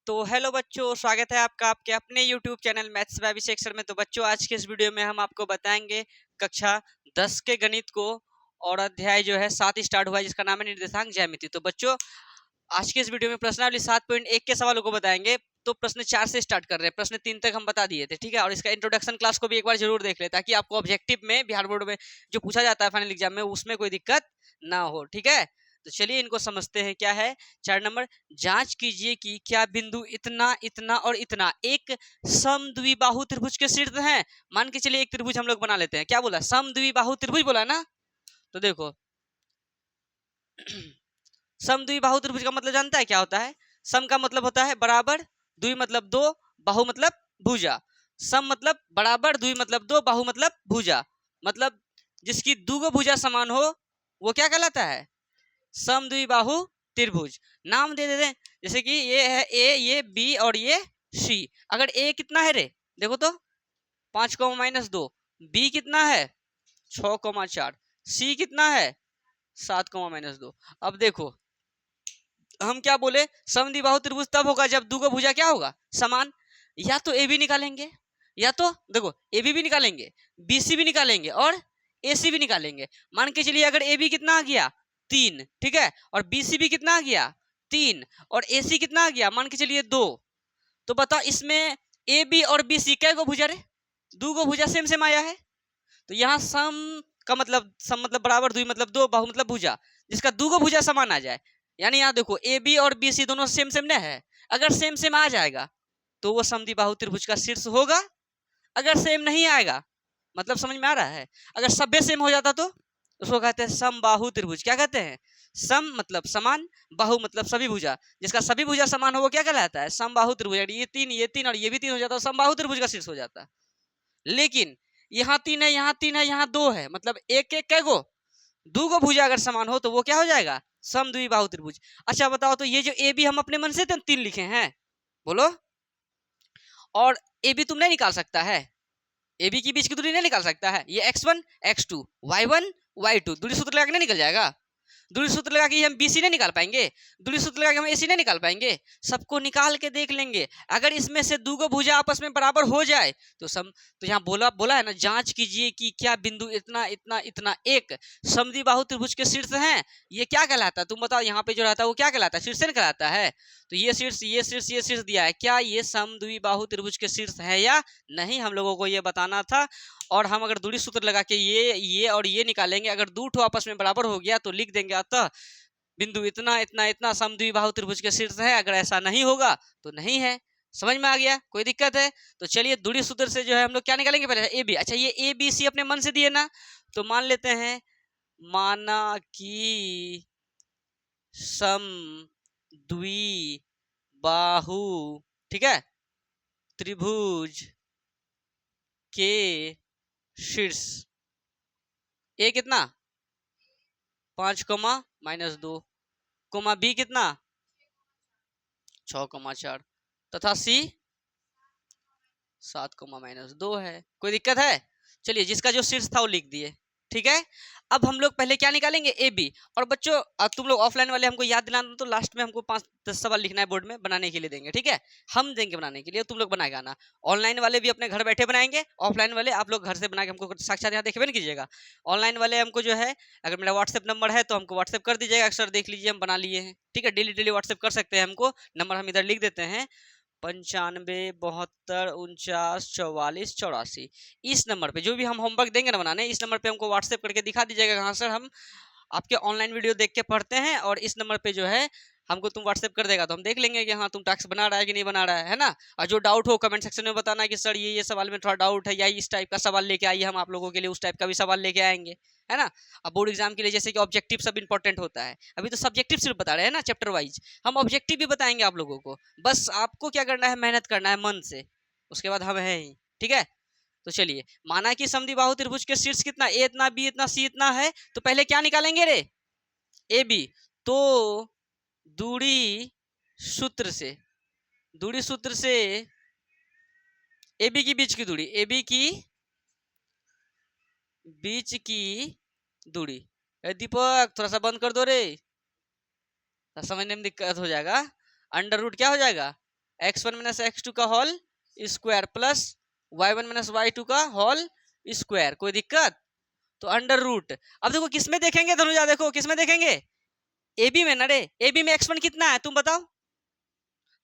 तो हेलो बच्चों, स्वागत है आपका आपके अपने YouTube channel maths by Abhishek sir में। तो बच्चों, आज के इस वीडियो में हम आपको बताएंगे कक्षा 10 के गणित को, और अध्याय जो है 7 स्टार्ट हुआ है जिसका नाम है निर्देशांक ज्यामिति। तो बच्चों, आज के इस वीडियो में प्रश्नावली 7.1 के सवालों को बताएंगे। तो प्रश्न 4 से स्टार्ट कर रहे हैं, प्रश्न 3 तक हम बता दिए थे, ठीक है। और इसका इंट्रोडक्शन क्लास को भी एक बार जरूर देख ले, ताकि आपको ऑब्जेक्टिव में बिहार बोर्ड में जो पूछा जाता है फाइनल एग्जाम में, उसमें कोई दिक्कत ना हो, ठीक है। तो चलिए इनको समझते हैं। क्या है 4 नंबर, जांच कीजिए कि क्या बिंदु इतना इतना और इतना एक समद्विबाहु त्रिभुज के शीर्ष हैं। मान के चलिए एक त्रिभुज हम लोग बना लेते हैं। क्या बोला? समद्विबाहु त्रिभुज बोला ना। तो देखो समद्विबाहु त्रिभुज का मतलब जानता है क्या होता है? सम का मतलब होता है बराबर, द्वि मतलब दो, बाहु मतलब भुजा। सम मतलब बराबर, द्वि मतलब दो, बाहु मतलब भुजा। मतलब जिसकी दो भुजा समान हो वो क्या कहलाता है? समद्विबाहु त्रिभुज। नाम दे देते हैं, जैसे कि ये है ए, ये बी और ये सी। अगर ए कितना है रे, देखो तो 5,-2, बी कितना है 6,4, सी कितना है 7,-2। अब देखो हम क्या बोले, समद्विबाहु त्रिभुज तब होगा जब दो भुजा क्या होगा समान। या तो ए बी निकालेंगे, या तो देखो ए बी भी निकालेंगे, बी सी भी निकालेंगे और ए सी भी निकालेंगे। मान के चलिए अगर ए बी कितना आ गया 3, ठीक है, और बी सी भी कितना आ गया 3, और ए सी कितना आ गया मान के चलिए 2। तो बताओ इसमें ए बी और बी सी कै गो भुजा रे? दो गो भुजा सेम सेम आया है। तो यहाँ सम का मतलब सम मतलब बराबर, द्वि मतलब दो, बाहु मतलब भुजा, जिसका दो गो भुजा समान आ जाए। यानी यहाँ देखो ए बी और बी सी दोनों सेम सेम नहीं है। अगर सेम सेम आ जाएगा तो वो समद्विबाहु त्रिभुज का शीर्ष होगा। अगर सेम नहीं आएगा, मतलब समझ में आ रहा है, अगर सभ्य सेम हो जाता तो उसको कहते हैं समबाहु त्रिभुज। क्या कहते हैं? सम मतलब समान, बाहु मतलब सभी भुजा, जिसका सभी भुजा समान हो वो क्या कहलाता है? समबाहु त्रिभुज। ये तीन और ये भी 3 हो जाता है, समबाहु त्रिभुज का शीर्ष हो जाता है। लेकिन यहाँ 3 है, यहाँ 3 है, यहाँ 2 है, मतलब एक एक कै गो दो गो भुजा अगर समान हो तो वो क्या हो जाएगा? समद्विबाहु त्रिभुज। अच्छा बताओ, तो ये जो ए बी हम अपने मन से 3 लिखे हैं, बोलो, और ए बी तुम नहीं निकाल सकता है? ए बी की बीच की दूरी नहीं निकाल सकता है? ये x1 x2 y1 y2 दूरी सूत्र लगा के नहीं निकल जाएगा? दूरी सूत्र लगा के हम बीसी नहीं निकाल पाएंगे? दूरी सूत्र लगा के हम एसी नहीं निकाल पाएंगे? सबको निकाल के देख लेंगे। अगर इसमें से दो गो भुजा आपस में बराबर हो जाए तो तो यहाँ बोला बोला है ना, जांच कीजिए कि क्या बिंदु इतना इतना इतना एक समद्विबाहु त्रिभुज के शीर्ष हैं। ये क्या कहलाता है? तुम बताओ, यहाँ पे जो रहता है वो क्या कहलाता है? शीर्ष नहीं कहलाता है? तो ये शीर्ष ये शीर्ष ये शीर्ष दिया है, क्या ये समद्विबाहु त्रिभुज के शीर्ष है या नहीं, हम लोगों को ये बताना था। और हम अगर दूरी सूत्र लगा के ये और ये निकालेंगे, अगर दो ठो आपस में बराबर हो गया तो लिख देंगे अतः बिंदु इतना इतना इतना समद्विबाहु त्रिभुज के शीर्ष है। अगर ऐसा नहीं होगा तो नहीं है। समझ में आ गया? कोई दिक्कत है? तो चलिए दूरी सूत्र से जो है हम लोग क्या निकालेंगे पहले, ए बी। अच्छा, ये ए बी सी अपने मन से दिए ना, तो मान लेते हैं, माना कि सम द्वि बाहु, ठीक है, त्रिभुज के शीर्ष ए कितना 5,-2, कोमा बी कितना 6,4 तथा सी 7,-2 है। कोई दिक्कत है? चलिए जिसका जो शीर्ष था वो लिख दिए, ठीक है। अब हम लोग पहले क्या निकालेंगे? A B. और बच्चों तुम लोग ऑफलाइन वाले हमको याद दिलाना, तो लास्ट में हमको 5-10 सवाल लिखना है, बोर्ड में बनाने के लिए देंगे, ठीक है। हम देंगे बनाने के लिए, तुम लोग बनाएगा ना। ऑनलाइन वाले भी अपने घर बैठे बनाएंगे, ऑफलाइन वाले आप लोग घर से बना के हमको साक्षात यहाँ देखबे नहीं कीजिएगा। ऑनलाइन वाले हमको जो है, अगर मेरा व्हाट्सएप नंबर है तो हमको व्हाट्सएप कर दीजिएगा, अक्सर देख लीजिए हम बना लिए हैं, ठीक है। डेली डेली व्हाट्सएप कर सकते हैं हमको, नंबर हम इधर लिख देते हैं 95, 72, 49, 44, 84। इस नंबर पे जो भी हम होमवर्क देंगे ना बनाने, इस नंबर पे हमको व्हाट्सएप करके दिखा दीजिएगा, हाँ सर हम आपके ऑनलाइन वीडियो देख के पढ़ते हैं, और इस नंबर पे जो है हमको तुम व्हाट्सएप कर देगा तो हम देख लेंगे कि हाँ तुम टास्क बना रहा है कि नहीं बना रहा है ना। और जो डाउट हो कमेंट सेक्शन में बताना कि सर ये सवाल में थोड़ा डाउट है, या इस टाइप का सवाल लेके आइए, हम आप लोगों के लिए उस टाइप का भी सवाल लेके आएंगे, है ना। अब बोर्ड एग्जाम के लिए जैसे कि ऑब्जेक्टिव सब इंपॉर्टेंट होता है, अभी तो सब्जेक्टिव सिर्फ बता रहे हैं ना चैप्टर वाइज, हम ऑब्जेक्टिव भी बताएंगे आप लोगों को। बस आपको क्या करना है, मेहनत करना है मन से, उसके बाद हम हैं ही, ठीक है। तो चलिए, माना कि समद्विबाहु त्रिभुज के शीर्ष कितना ए इतना बी इतना सी इतना है, तो पहले क्या निकालेंगे रे? A B. तो दूरी सूत्र से, दूरी सूत्र से ए बी की बीच की दूरी, ए बी की बीच की दूरी, दीपक थोड़ा सा बंद कर दो रे, समझने में दिक्कत हो जाएगा। अंडर रूट क्या हो जाएगा x1 माइनस x2 का whole square plus y1 minus y2 का होल स्क्वायर। कोई दिक्कत? तो अंडर रूट। अब देखो किसमें देखेंगे धनुजा, देखो किसमें देखेंगे, ए बी में ना रे। ए बी में x1 कितना है तुम बताओ।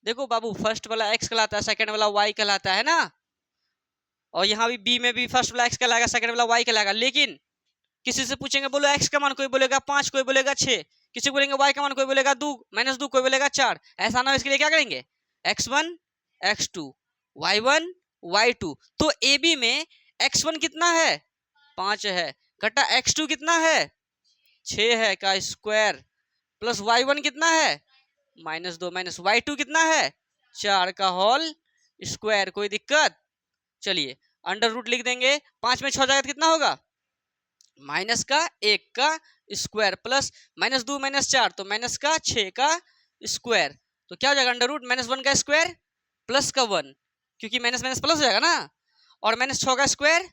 देखो बाबू फर्स्ट वाला x कहलाता है, सेकंड वाला y कहलाता है ना, और यहाँ भी बी में भी फर्स्ट वाला x कहलाएगा, सेकंड वाला y कहलाएगा। लेकिन किसी से पूछेंगे बोलो x का मान, कोई बोलेगा 5, कोई बोलेगा 6, किसी को बोलेंगे y का मान, कोई बोलेगा 2 माइनस 2, कोई बोलेगा 4। ऐसा ना हो, इसके लिए क्या करेंगे, x1 x2 y1 y2। तो ए बी में x1 कितना है 5 है, घटा x2 कितना है 6 है का स्क्वायर, प्लस y1 कितना है -2 माइनस y2 कितना है 4 का होल स्क्वायर। कोई दिक्कत? चलिए अंडर रूट लिख देंगे, 5 में 6 जाएगा तो कितना होगा, माइनस का 1 का स्क्वायर प्लस -2 माइनस 4 तो माइनस का 6 का स्क्वायर। तो क्या हो जाएगा, अंडर रूट -1 का स्क्वायर प्लस का 1, क्योंकि माइनस माइनस प्लस हो जाएगा ना, और -6 का स्क्वायर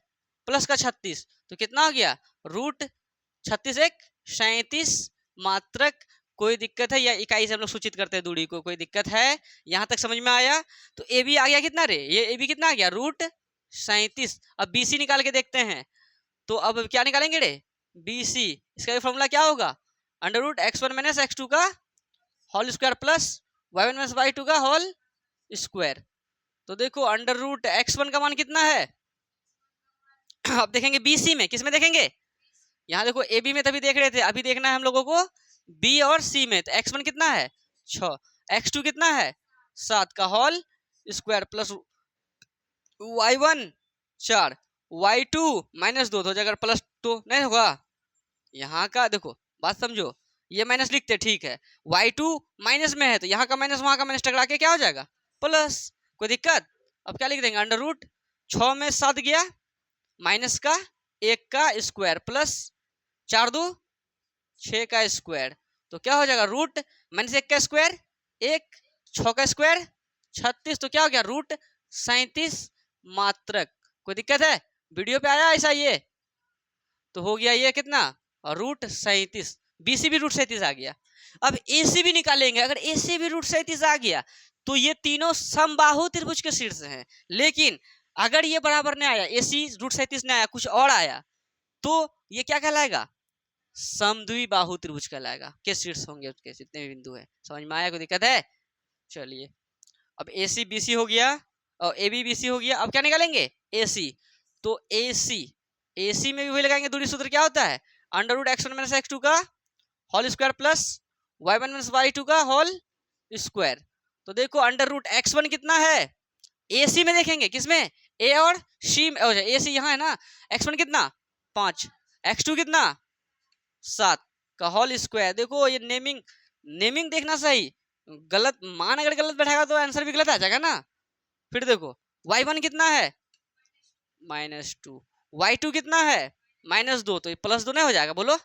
प्लस का 36, तो कितना हो गया रूट 36 1 37 मात्रक। कोई दिक्कत है, या इकाई से हम लोग सूचित करते हैं दूरी को, कोई दिक्कत है? यहाँ तक समझ में आया? तो ए बी आ गया कितना रे, ये ए बी कितना आ गया रूट 37। अब बी सी निकाल के देखते हैं, तो अब क्या निकालेंगे रे, बी सी। इसका फॉर्मूला क्या होगा, under root x1 minus x2 का whole square plus y1 minus y2 का होल स्क्वायर। तो देखो अंडर रूट x1 का मान कितना है, अब देखेंगे बी सी में, किस में देखेंगे, यहाँ देखो ए बी में तभी देख रहे थे, अभी देखना है हम लोगों को बी और सी में। तो x1 कितना है 6, x2 कितना है 7 का whole square plus y1 4 y2 -2 हो जाएगा, प्लस 2 नहीं होगा। यहाँ का देखो बात समझो, ये माइनस लिखते ठीक है, y2 माइनस में है तो यहाँ का माइनस वहाँ का माइनस टकरा के क्या हो जाएगा प्लस। कोई दिक्कत? अब क्या लिख देंगे, अंडर रूट 6 में 7 गया, माइनस का 1 का स्क्वायर प्लस 4 2 6 का स्क्वायर। तो क्या हो जाएगा रूट -1 का स्क्वायर 1, 6 का स्क्वायर 36, तो क्या हो गया रूट 37 मात्रक। कोई दिक्कत है? वीडियो पे आया ऐसा ये, तो हो गया ये कितना रूट 37। बीसी भी रूट 37 आ गया। अब एसी भी निकालेंगे, अगर एसी भी रूट 37 आ गया तो ये तीनों समबाहु त्रिभुज के शीर्ष हैं। लेकिन अगर ये बराबर नहीं आया, एसी रूट 37 नहीं आया, कुछ और आया, तो ये क्या कहलाएगा, समद्विबाहु त्रिभुज कहलाएगा। के शीर्ष होंगे उसके जितने भी बिंदु है। समझ में आया? कोई दिक्कत है? चलिए अब एसी बीसी हो गया और ए बी बीसी हो गया। अब क्या निकालेंगे, एसी। तो एसी में भी वही लगाएंगे, दूरी सूत्र क्या होता है, under root x1 minus x2 का whole square plus y1 minus y2 का होल स्क्वायर। तो देखो अंडर रूट x1 कितना है, एसी में देखेंगे, किसमें, ए और सी में, एसी यहाँ है ना, x1 कितना 5, x2 कितना 7 का होल स्क्वायर। देखो ये नेमिंग देखना सही, गलत मान अगर गलत बैठेगा तो आंसर भी गलत आ जाएगा ना। फिर देखो y1 कितना है -2, y2 कितना है -2, तो ये +2 नहीं हो जाएगा, बोलो।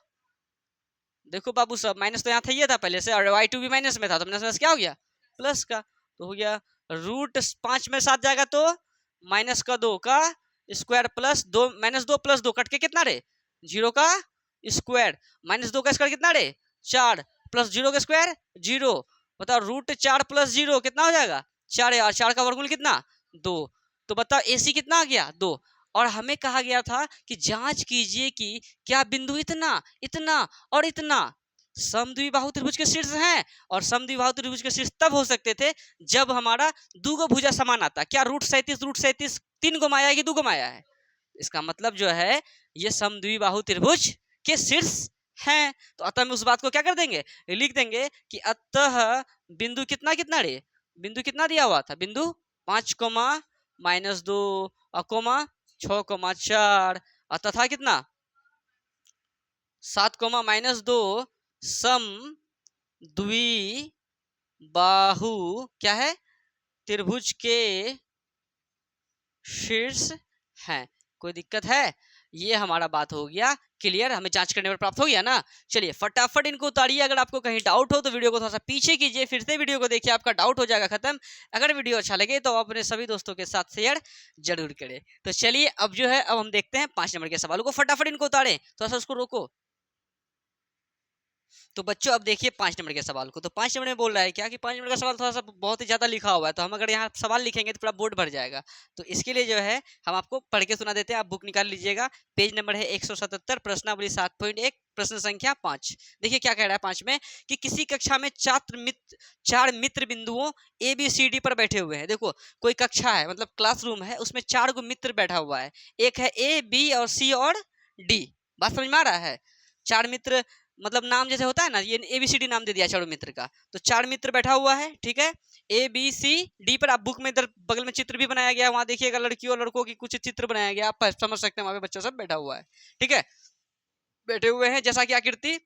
देखो बाबू सब माइनस तो यहाँ था, ये था पहले से, और y2 भी माइनस में था, तो माइनस क्या हो गया प्लस का। तो हो गया रूट 5 में 7 जाएगा तो -2 का स्क्वायर प्लस 2 -2 प्लस 2 कट के कितना रे 0 का स्क्वायर, -2 का स्क्वायर कितना रे 4 प्लस 0 का स्क्वायर 0। बताओ रूट 4 प्लस 0 कितना हो जाएगा 4, यार 4 का वर्गमूल कितना 2। तो बताओ एसी कितना आ गया 2। और हमें कहा गया था कि जांच कीजिए कि क्या बिंदु इतना इतना और इतना समद्विबाहु त्रिभुज के शीर्ष हैं। और समद्विबाहु त्रिभुज के शीर्ष तब हो सकते थे जब हमारा दूगो भुजा समान आता। क्या रूट 37 3 को माया है कि 2 को माया है? इसका मतलब जो है ये समद्विबाहु त्रिभुज के शीर्ष हैं। तो अतः में उस बात को क्या कर देंगे, लिख देंगे कि अतः बिंदु कितना कितना रे, बिंदु कितना दिया हुआ था, बिंदु 5 -2 कोमा 6,4 तथा कितना 7,-2 सम द्विबाहु क्या है त्रिभुज के शीर्ष हैं। कोई दिक्कत है? ये हमारा बात हो गया क्लियर, हमें जांच करने पर प्राप्त हो गया ना। चलिए फटाफट इनको उतारिए। अगर आपको कहीं डाउट हो तो वीडियो को थोड़ा सा पीछे कीजिए, फिर से वीडियो को देखिए, आपका डाउट हो जाएगा खत्म। अगर वीडियो अच्छा लगे तो अपने सभी दोस्तों के साथ शेयर जरूर करें। तो चलिए अब जो है, अब हम देखते हैं 5 नंबर के सवालों को। फटाफट इनको उतारें, थोड़ा सा उसको रोको। तो बच्चों अब देखिए 5 नंबर के सवाल को। तो 5 नंबर में बोल रहा है क्या कि 5 नंबर का सवाल थोड़ा सा बहुत ही ज़्यादा लिखा हुआ है, तो हम अगर यहाँ सवाल लिखेंगे तो पूरा बोर्ड भर जाएगा। तो इसके लिए जो है हम आपको पढ़ के सुना देते हैं, आप बुक निकाल लीजिएगा। पेज नंबर है 177, प्रश्नावली 7.1, प्रश्न संख्या 5। देखिए क्या कह रहा है 5 में कि किसी कक्षा में चार मित्र बिंदुओं ए बी सी डी पर बैठे हुए हैं। देखो कोई कक्षा है, मतलब क्लासरूम है, उसमें 4 गो मित्र बैठा हुआ है। एक है ए, बी और सी और डी। बात समझ में आ रहा है? 4 मित्र मतलब नाम जैसे होता है ना, ये ए बी सी डी नाम दे दिया चारों मित्र का। तो 4 मित्र बैठा हुआ है, ठीक है, ए बी सी डी पर। आप बुक में इधर बगल में चित्र भी बनाया गया है, वहां देखिएगा लड़कियों और लड़कों की कुछ चित्र बनाया गया, आप समझ सकते हैं वहां पे बच्चा सब बैठा हुआ है, ठीक है, बैठे हुए हैं जैसा कि आकृति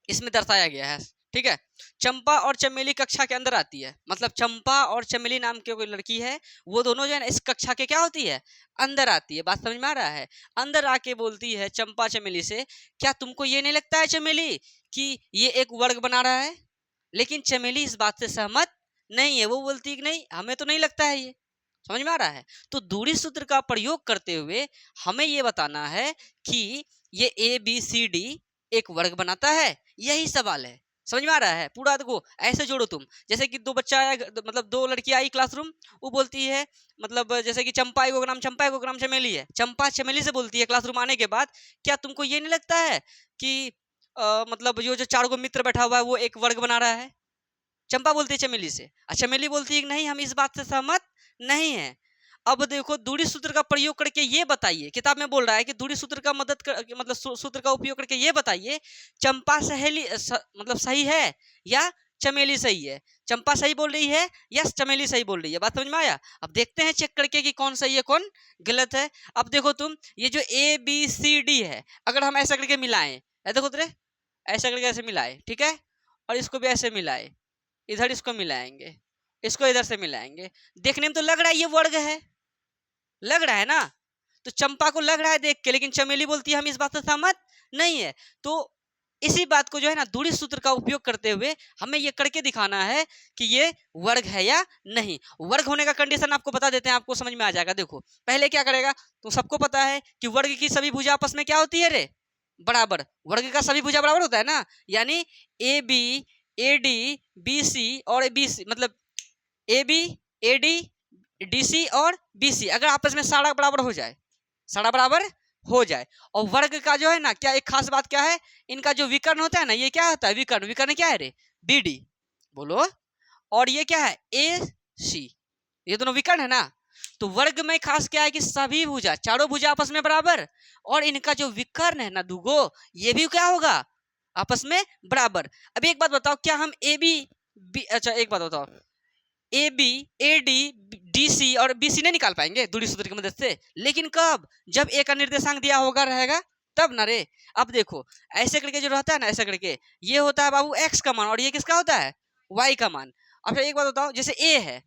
इसमें दर्शाया गया है, ठीक है। चंपा और चमेली कक्षा के अंदर आती है, मतलब चंपा और चमेली नाम की कोई लड़की है, वो दोनों जो है ना इस कक्षा के क्या होती है, अंदर आती है। बात समझ में आ रहा है? अंदर आके बोलती है चंपा चमेली से, क्या तुमको ये नहीं लगता है चमेली कि ये एक वर्ग बना रहा है? लेकिन चमेली इस बात से सहमत नहीं है, वो बोलती है कि नहीं, हमें तो नहीं लगता है ये। समझ में आ रहा है? तो दूरी सूत्र का प्रयोग करते हुए हमें ये बताना है कि ये ए बी सी डी एक वर्ग बनाता है, यही सवाल है। समझ में आ रहा है? पूरा देखो ऐसे जोड़ो तुम, जैसे कि दो बच्चा आया, मतलब 2 लड़की आई क्लासरूम, वो बोलती है, मतलब जैसे कि चंपा को नाम चंपा को नाम चमेली है, चंपा चमेली से बोलती है क्लासरूम आने के बाद, क्या तुमको ये नहीं लगता है कि मतलब जो 4 गो मित्र बैठा हुआ है वो एक वर्ग बना रहा है? चंपा बोलती है चमेली से, और चमेली बोलती है कि नहीं, हम इस बात से सहमत नहीं है। अब देखो दूरी सूत्र का प्रयोग करके ये बताइए, किताब में बोल रहा है कि दूरी सूत्र का मतलब सूत्र का उपयोग करके ये बताइए चंपा मतलब सही है या चमेली सही है। चंपा सही बोल रही है या चमेली सही बोल रही है? बात समझ में आया? अब देखते हैं चेक करके कि कौन सही है कौन गलत है। अब देखो तुम, ये जो ए बी सी डी है, अगर हम ऐसा करके मिलाएं, देखो तेरे ऐसा करके ऐसे मिलाए, ठीक है, और इसको भी ऐसे मिलाए, इधर इसको मिलाएंगे, इसको इधर से मिलाएंगे, देखने में तो लग रहा है ये वर्ग है, लग रहा है ना? तो चंपा को लग रहा है देख के, लेकिन चमेली बोलती है हम इस बात से सहमत नहीं है। तो इसी बात को जो है ना दूरी सूत्र का उपयोग करते हुए हमें ये करके दिखाना है कि ये वर्ग है या नहीं। वर्ग होने का कंडीशन आपको बता देते हैं, आपको समझ में आ जाएगा। देखो पहले क्या करेगा, तो सबको पता है कि वर्ग की सभी भुजा आपस में क्या होती है रे, बराबर। वर्ग का सभी भुजा बराबर होता है ना, यानी A B A D B C और बी सी, मतलब A B A D D C और बी सी अगर आपस में सारा बराबर हो जाए, सारा बराबर हो जाए, और वर्ग का जो है ना क्या एक खास बात क्या है, इनका जो विकर्ण होता है ना, ये क्या होता है विकर्ण, विकर्ण क्या है रे, बी डी, बोलो। और ये क्या है, ए सी, ये दोनों विकर्ण है ना। तो वर्ग में खास क्या है कि सभी भुजा, चारों भुजा आपस में बराबर, और इनका जो विकर्ण है ना दुगो, ये भी क्या होगा, आपस में बराबर। अब एक बात बताओ, क्या हम ए बी अच्छा एक बात बताओ, A B A D D C और बी सी नहीं निकाल पाएंगे दूरी सूत्र की मदद से? लेकिन कब, जब ए का निर्देशांक दिया होगा रहेगा तब ना रे। अब देखो ऐसे करके जो रहता है ना, ऐसा करके ये होता है बाबू एक्स का मान, और ये किसका होता है, वाई का मान। अब एक बात बताओ, जैसे ए है,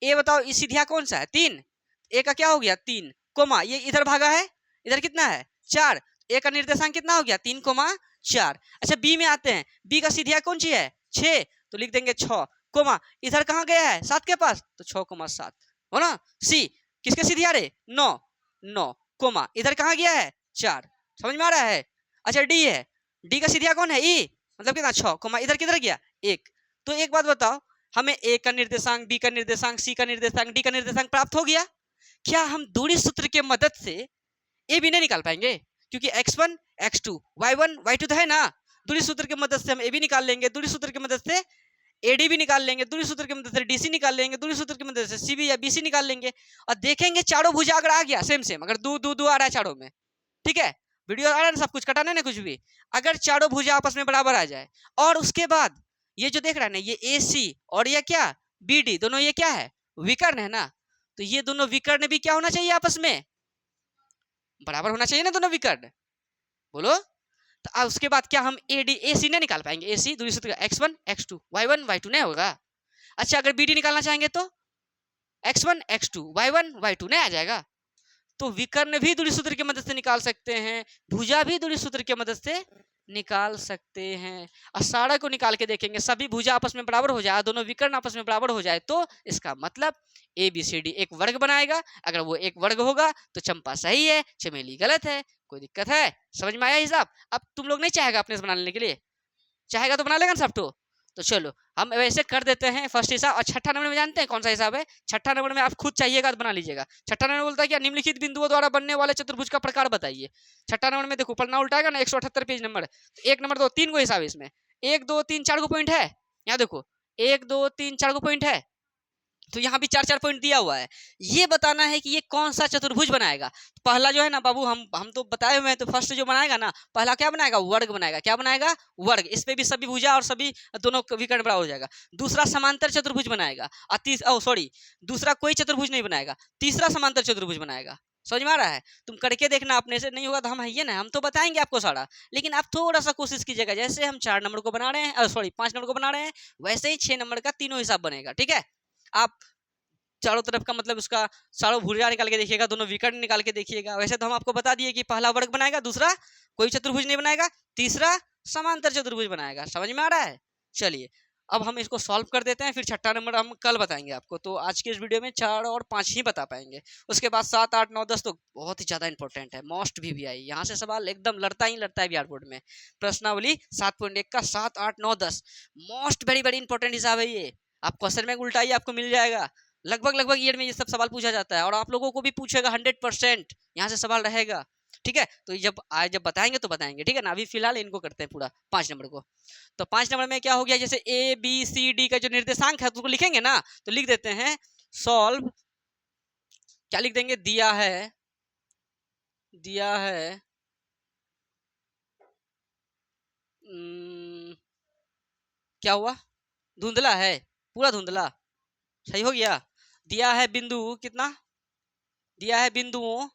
ए बताओ इस सीधिया कौन सा है, 3, ए का क्या हो गया 3, कोमा ये इधर भागा है, इधर कितना है 4, ए का निर्देशांक कितना हो गया 3,4। अच्छा बी में आते हैं, बी का सीधिया कौन सी है 6, तो लिख देंगे 6, कोमा इधर कहाँ गया है 7 के पास, तो 6,7 हो ना। सी किसके सीधिया रे 9, 9, कोमा इधर कहाँ गया है 4, समझ में आ रहा है? अच्छा डी है, डी का सीधिया कौन है ई, मतलब कितना 6, कोमा इधर किधर गया 1। तो एक बात बताओ, हमें ए का निर्देशांक, बी का निर्देशांक, सी का निर्देशांक, डी का निर्देशांक प्राप्त हो गया। क्या हम दूरी सूत्र के मदद से ए भी नहीं निकाल पाएंगे? क्योंकि x1 x2 y1 y2 तो है ना, दूरी सूत्र की मदद से हम ए भी निकाल लेंगे, दूरी सूत्र की मदद से एडी भी निकाल लेंगे, दूरी सूत्र की मदद से डीसी निकाल लेंगे, दूरी सूत्र की मदद से सीबी या बीसी निकाल लेंगे, और देखेंगे चारों भुजा अगर आ गया सेम सेम, अगर दो दो दो आ रहा है चारों में, ठीक है, वीडियो आ रहा है ना, सब कुछ कटाना ना कुछ भी, अगर चारों भुजा आपस में बराबर आ जाए, और उसके बाद ये जो देख रहा है ना, ये ए सी और ये क्या बी डी, दोनों ये क्या है विकर्ण है ना, तो ये दोनों विकर्ण भी क्या होना चाहिए आपस में बराबर होना चाहिए ना, दोनों विकर्ण, बोलो। तो उसके बाद क्या हम ए डी ए सी नहीं निकाल पाएंगे, ए सी दूरी सूत्र x1 x2 y1 y2 नहीं होगा। अच्छा अगर बी डी निकालना चाहेंगे तो x1 x2 y1 y2 नहीं आ जाएगा। तो विकर्ण भी दूरी सूत्र की मदद से निकाल सकते हैं, भुजा भी दूरी सूत्र की मदद से निकाल सकते हैं, और सारा को निकाल के देखेंगे सभी भुजा आपस में बराबर हो जाए, दोनों विकर्ण आपस में बराबर हो जाए, तो इसका मतलब ए बी सी डी एक वर्ग बनाएगा। अगर वो एक वर्ग होगा तो चंपा सही है, चमेली गलत है। कोई दिक्कत है? समझ में आया हिसाब? अब तुम लोग नहीं चाहेगा अपने से बनाने के लिए? चाहेगा तो बना लेगा ना सब तो चलो हम वैसे कर देते हैं फर्स्ट हिसाब। और छठा नंबर में जानते हैं कौन सा हिसाब है? छठा नंबर में आप खुद चाहिएगा तो बना लीजिएगा। छठा नंबर बोलता है कि निम्नलिखित बिंदुओं द्वारा बनने वाले चतुर्भुज का प्रकार बताइए। छठा नंबर में देखो पढ़ना उल्टाएगा ना, 178 पेज नंबर। तो एक नंबर 2 3 को हिसाब है इसमें, 1 2 3 4 को पॉइंट है। यहाँ देखो 1 2 3 4 को पॉइंट है, तो यहाँ भी 4 पॉइंट दिया हुआ है। ये बताना है कि ये कौन सा चतुर्भुज बनाएगा। तो पहला जो है ना बाबू, हम तो बताए हुए हैं, तो फर्स्ट जो बनाएगा ना पहला क्या बनाएगा? वर्ग बनाएगा। क्या बनाएगा? वर्ग। इस पे भी सभी भुजा और सभी दोनों विकर्ण बराबर हो जाएगा। दूसरा समांतर चतुर्भुज बनाएगा। और दूसरा कोई चतुर्भुज नहीं बनाएगा, तीसरा समांतर चतुर्भुज बनाएगा। समझ में आ रहा है? तुम करके देखना, अपने से नहीं होगा तो हम है ना, हम तो बताएंगे आपको सारा, लेकिन आप थोड़ा सा कोशिश कीजिएगा। जैसे हम 4 नंबर को बना रहे हैं, 5 नंबर को बना रहे हैं, वैसे ही 6 नंबर का तीनों हिसाब बनेगा। ठीक है, आप चारों तरफ का मतलब उसका चारों भुजा निकाल के देखिएगा, दोनों विकर्ण निकाल के देखिएगा। वैसे तो हम आपको बता दिए कि पहला वर्ग बनाएगा, दूसरा कोई चतुर्भुज नहीं बनाएगा, तीसरा समांतर चतुर्भुज बनाएगा। समझ में आ रहा है? चलिए अब हम इसको सॉल्व कर देते हैं, फिर छठा नंबर हम कल बताएंगे आपको। तो आज के इस वीडियो में 4 और 5 ही बता पाएंगे। उसके बाद 7 8 9 10 तो बहुत ही ज़्यादा इंपॉर्टेंट है, मोस्ट भी आई। यहाँ से सवाल एकदम लड़ता ही लड़ता है बिहार बोर्ड में। प्रश्नावली 7.1 का 7 8 9 10 मोस्ट वेरी वेरी इंपॉर्टेंट हिसाब है ये। आप क्वेश्चन में उल्टाइए, आपको मिल जाएगा। लगभग ईयर में ये सब सवाल पूछा जाता है, और आप लोगों को भी पूछेगा 100%। यहाँ से सवाल रहेगा। ठीक है, तो जब बताएंगे तो बताएंगे। ठीक है ना, अभी फिलहाल इनको करते हैं पूरा 5 नंबर को। तो 5 नंबर में क्या हो गया? जैसे ए बी सी डी का जो निर्देशांक है तो उसको लिखेंगे ना, तो लिख देते हैं सॉल्व। क्या लिख देंगे? दिया है क्या हुआ? धुंधला है, पूरा धुंधला। सही हो गया। दिया है बिंदु कितना? दिया है बिंदुओं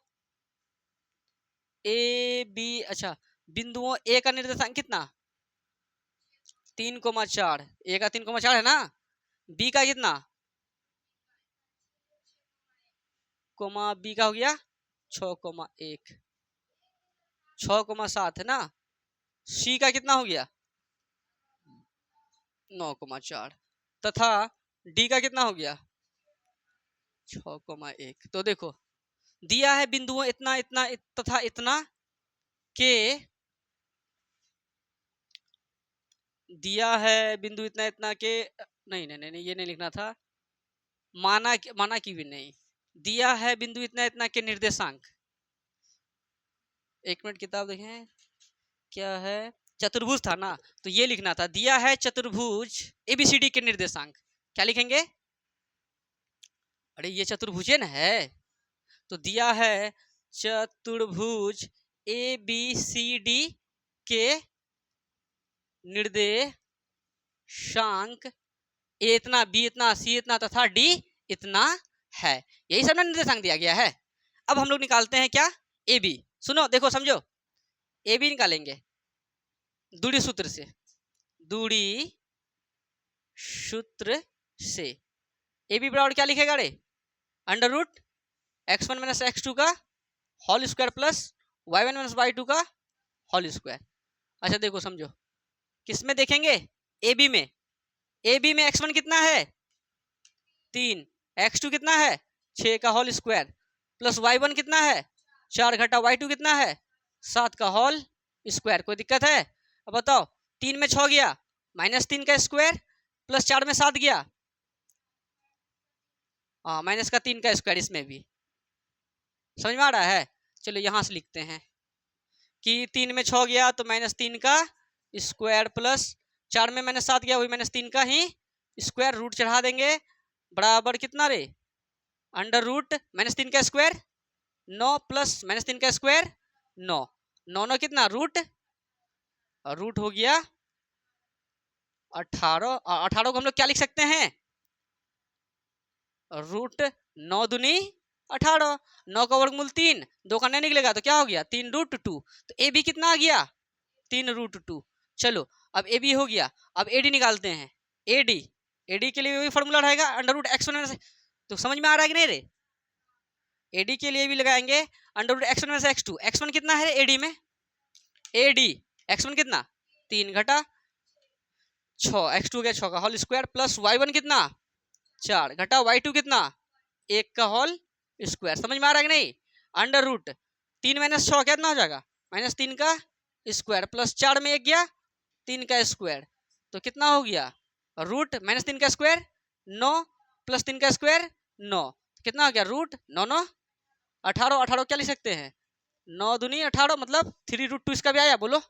ए बी। अच्छा, बिंदुओं ए का निर्देशांक कितना? 3,4। ए का 3,4 है ना। बी का कितना? कोमा बी का हो गया 6,1। 6,7 है ना। सी का कितना हो गया? 9,4। तथा डी का कितना हो गया? 6,1। तो देखो दिया है बिंदुओं इतना इतना तथा इतना के, दिया है बिंदु इतना इतना के, नहीं नहीं नहीं ये नहीं लिखना था, माना कि भी नहीं। दिया है बिंदु इतना इतना के निर्देशांक। एक मिनट किताब देखें क्या है, चतुर्भुज था ना, तो ये लिखना था दिया है चतुर्भुज एबीसीडी के निर्देशांक। क्या लिखेंगे? अरे ये चतुर्भुज ना है, तो दिया है चतुर्भुज एबीसीडी के निर्देशांक ए इतना, बी इतना, सी इतना तथा डी इतना है। यही सब ना निर्देशांक दिया गया है। अब हम लोग निकालते हैं क्या? A B. सुनो देखो समझो, ए बी निकालेंगे दूरी सूत्र से। दूरी सूत्र से ए बी बराबर क्या लिखेगा रे? Under root x1 minus x2 का whole square plus y1 minus y2 का होल स्क्वायर। अच्छा देखो समझो, किस में देखेंगे? ए बी में। ए बी में x1 कितना है? 3, x2 कितना है? 6 का होल स्क्वायर प्लस y1 कितना है? 4 घटा y2 कितना है? 7 का होल स्क्वायर। कोई दिक्कत है? अब बताओ, 3 में 6 गया, -3 का स्क्वायर प्लस 4 में 7 गया, हाँ माइनस का 3 का स्क्वायर। इसमें भी समझ में आ रहा है? चलो यहाँ से लिखते हैं कि 3 में 6 गया तो -3 का स्क्वायर प्लस 4 में -7 गया, वही -3 का ही स्क्वायर, रूट चढ़ा देंगे, बराबर कितना रे? अंडर रूट -3 का स्क्वायर 9 प्लस -3 का स्क्वायर 9, 9 कितना? रूट हो गया 18। 18 को हम लोग क्या लिख सकते हैं? रूट 9 दूनी 18। 9 का वर्गमूल 3, 2 का नहीं निकलेगा तो क्या हो गया? 3 रूट 2। तो ए बी कितना आ गया? 3 रूट 2। चलो अब ए बी हो गया। अब ए डी निकालते हैं। ए डी के लिए वही फॉर्मूला रहेगा, अंडर रूट x1 से। तो समझ में आ रहा है कि नहीं रे? ए डी के लिए भी लगाएंगे अंडर रूट x1 से x2। x1 कितना है ए डी में? ए डी x1 कितना? 3 घटा 6, x2 गया 6 का होल स्क्वायर प्लस y1 कितना? 4 घटा y2 कितना? 1 का होल स्क्वायर। समझ में आ रहा है कि नहीं? अंडर रूट 3 - 6 कितना हो जाएगा? -3 का स्क्वायर प्लस 4 में 1 गया 3 का स्क्वायर, तो कितना हो गया रूट -3 का स्क्वायर 9 प्लस 3 का स्क्वायर 9, कितना हो गया रूट 9 9 18, 18 क्या लिख सकते हैं 9 दूनी 18 मतलब 3√2 इसका भी आया बोलो।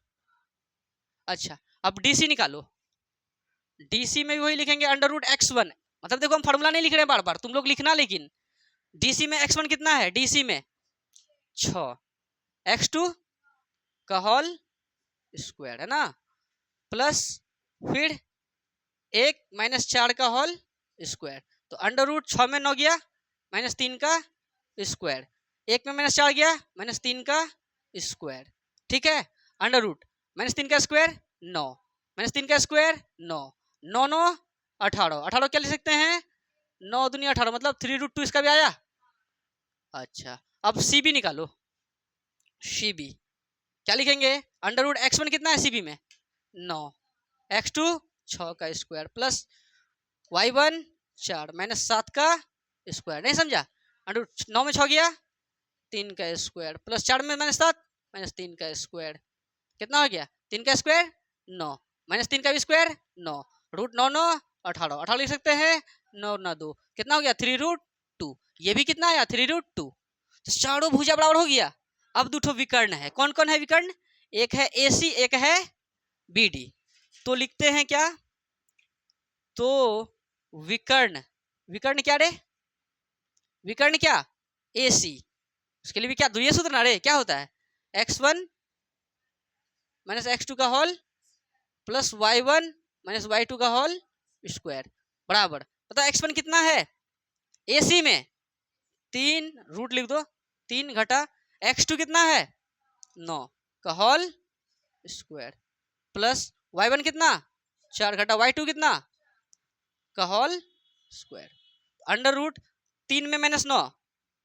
अच्छा अब डीसी निकालो, डीसी में भी वही लिखेंगे √x1, मतलब देखो हम फार्मूला नहीं लिख रहे हैं बार बार, तुम लोग लिखना, लेकिन डीसी में x1 कितना है, डीसी में 6, x2 का होल स्क्वायर है ना, प्लस फिर 1 - 4 का होल स्क्वायर, तो √6 में 9 गया -3 का स्क्वायर, 1 में -4 गया -3 का स्क्वायर, ठीक है, अंडर रूट -3 का स्क्वायर 9 -3 का स्क्वायर 9 9 9 18, 18 क्या लिख सकते हैं 9 दूनी 18 मतलब 3√2 इसका भी आया। अच्छा अब सी बी निकालो, सी बी क्या लिखेंगे √x1 कितना है सीबी में 9, x2 6 का स्क्वायर प्लस y1 4 -7 का स्क्वायर, नहीं समझा, √9 में 6 गया 3 का स्क्वायर प्लस 4 में -7 -3 का स्क्वायर, कितना हो गया 3 का स्क्वायर 9 -3 का भी स्क्वायर 9, √9 9 18, 18 लिख सकते हैं 9 9 2, कितना हो गया 3√2, ये भी कितना आया 3√2, तो चारों भुजा बराबर हो गया। अब दो विकर्ण है, कौन कौन है विकर्ण, एक है AC एक है BD, तो लिखते हैं क्या, तो विकर्ण, विकर्ण क्या रे, विकर्ण क्या AC, उसके लिए भी क्या द्वितीय सूत्र ना रे, क्या होता है x1 - x2 का होल प्लस y1 - y2 का होल स्क्वायर बराबर, पता x1 कितना है AC में 3 रूट लिख दो 3 घटा x2 कितना है 9 का होल स्क्वायर प्लस y1 कितना 4 घटा y2 कितना का होल स्क्वायर, √3 में -9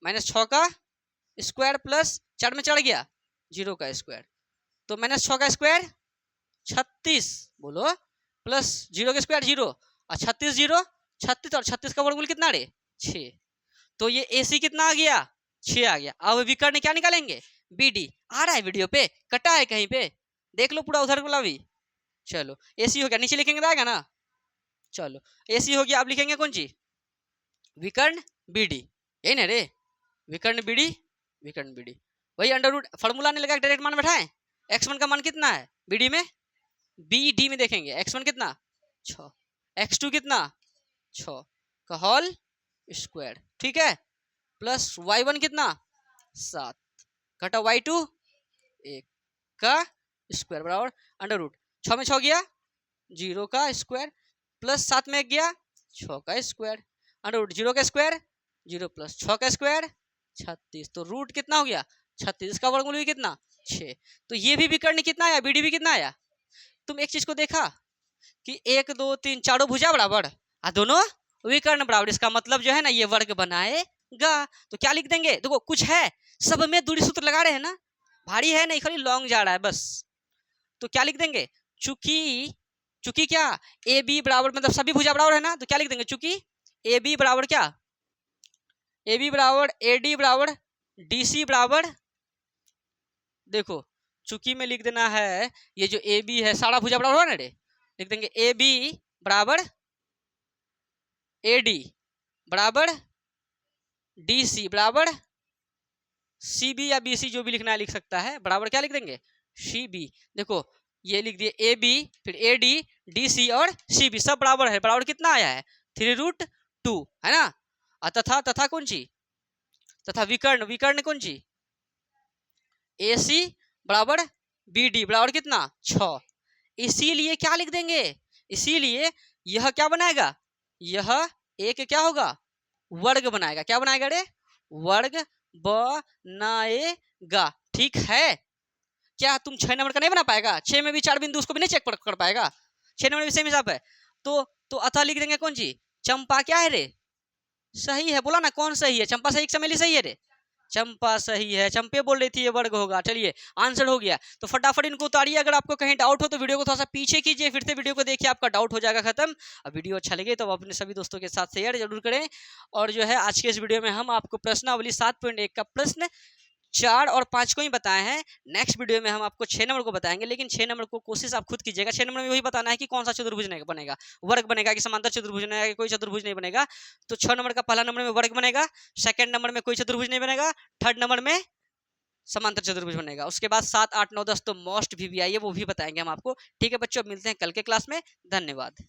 -6 का स्क्वायर प्लस 4 में चढ़ गया 0 का स्क्वायर, तो -6 का स्क्वायर 36 बोलो प्लस 0 का स्क्वायर 0 और 36 0 36 और 36 का वर्गमूल कितना रे 6, तो ये AC कितना आ गया 6 आ गया। अब विकर्ण क्या निकालेंगे BD, आ रहा है वीडियो पे, कटा है कहीं पे देख लो पूरा उधर वाला भी, चलो AC हो गया, नीचे लिखेंगे तो आएगा ना, चलो AC हो गया, अब लिखेंगे कौन सी विकर्ण BD, यही ना रे विकर्ण BD, विकर्ण BD वही फार्मूला नहीं लगा डायरेक्ट मान बैठाएं, x1 का मान कितना है BD में, BD में देखेंगे x1 कितना 6 x2 कितना 6 का होल स्क्वायर, ठीक है, प्लस y1 कितना 7 घटा y2 1 का स्क्वायर बराबर √6 में 6 गया 0 का स्क्वायर प्लस 7 में 1 गया 6 का स्क्वायर, √0 का स्क्वायर 0 प्लस 6 का स्क्वायर 36, तो रूट कितना हो गया 36, इसका वर्गमूल भी कितना 6, तो ये भी विकर्ण कितना आया BD भी कितना आया। तुम एक चीज को देखा कि 1 2 3 चारों भुजा बराबर और दोनों विकर्ण बराबर, इसका मतलब जो है ना ये वर्ग बनाएगा, तो क्या लिख देंगे, देखो कुछ है सब में दूरी सूत्र लगा रहे हैं ना, भारी है नहीं खाली लॉन्ग जा रहा है बस, तो क्या लिख देंगे चूंकि, चूंकि क्या AB बराबर मतलब सभी भुजा बराबर है ना, तो क्या लिख देंगे चूंकि AB बराबर क्या AB बराबर AD बराबर DC बराबर, देखो चूंकि में लिख देना है ये जो AB है सारा भुजा बराबर हो ना रे, लिख देंगे AB बराबर AD बराबर DC बराबर CB या BC जो भी लिखना है लिख सकता है, बराबर क्या लिख देंगे CB, देखो ये लिख दिए AB फिर AD DC और CB सब बराबर है, बराबर कितना आया है 3√2 है ना, तथा तथा कौन सी तथा विकर्ण, विकर्ण कौन सी AC बराबर BD बराबर कितना 6, इसीलिए क्या लिख देंगे, इसीलिए यह क्या बनाएगा, यह एक क्या होगा वर्ग बनाएगा, क्या बनाएगा रे वर्ग बनाएगा, ठीक है, क्या तुम 6 नंबर का नहीं बना पाएगा, 6 में भी 4 बिंदु उसको भी नहीं चेक कर पाएगा, 6 नंबर भी सेम हिसाब है, तो अतः लिख देंगे कौन सी चंपा क्या है रे सही है, बोला ना कौन सही है, चंपा सही चमेली सही है रे, चंपा सही है, चंपे बोल रही थी ये वर्ग होगा, चलिए आंसर हो गया, तो फटाफट इनको उतारिए, अगर आपको कहीं डाउट हो तो वीडियो को थोड़ा सा पीछे कीजिए, फिर से वीडियो को देखिए आपका डाउट हो जाएगा खत्म। अब वीडियो अच्छा लगे तो अपने सभी दोस्तों के साथ शेयर जरूर करें, और जो है आज के इस वीडियो में हम आपको प्रश्नावली 7.1 का प्रश्न 4 और 5 को ही बताए हैं। नेक्स्ट वीडियो में हम आपको 6 नंबर को बताएंगे, लेकिन 6 नंबर को कोशिश आप खुद कीजिएगा। 6 नंबर में वही बताना है कि कौन सा चतुर्भुज बनेगा, वर्ग बनेगा कि समांतर चतुर्भुज बनेगा कि कोई चतुर्भुज नहीं बनेगा। तो 6 नंबर का पहला नंबर में वर्ग बनेगा, सेकंड नंबर में कोई चतुर्भुज नहीं बनेगा, थर्ड नंबर में समांतर चतुर्भुज बनेगा। उसके बाद 7, 8, 9, 10 तो मोस्ट VVI है, वो भी बताएंगे हम आपको। ठीक है बच्चों, मिलते हैं कल के क्लास में। धन्यवाद।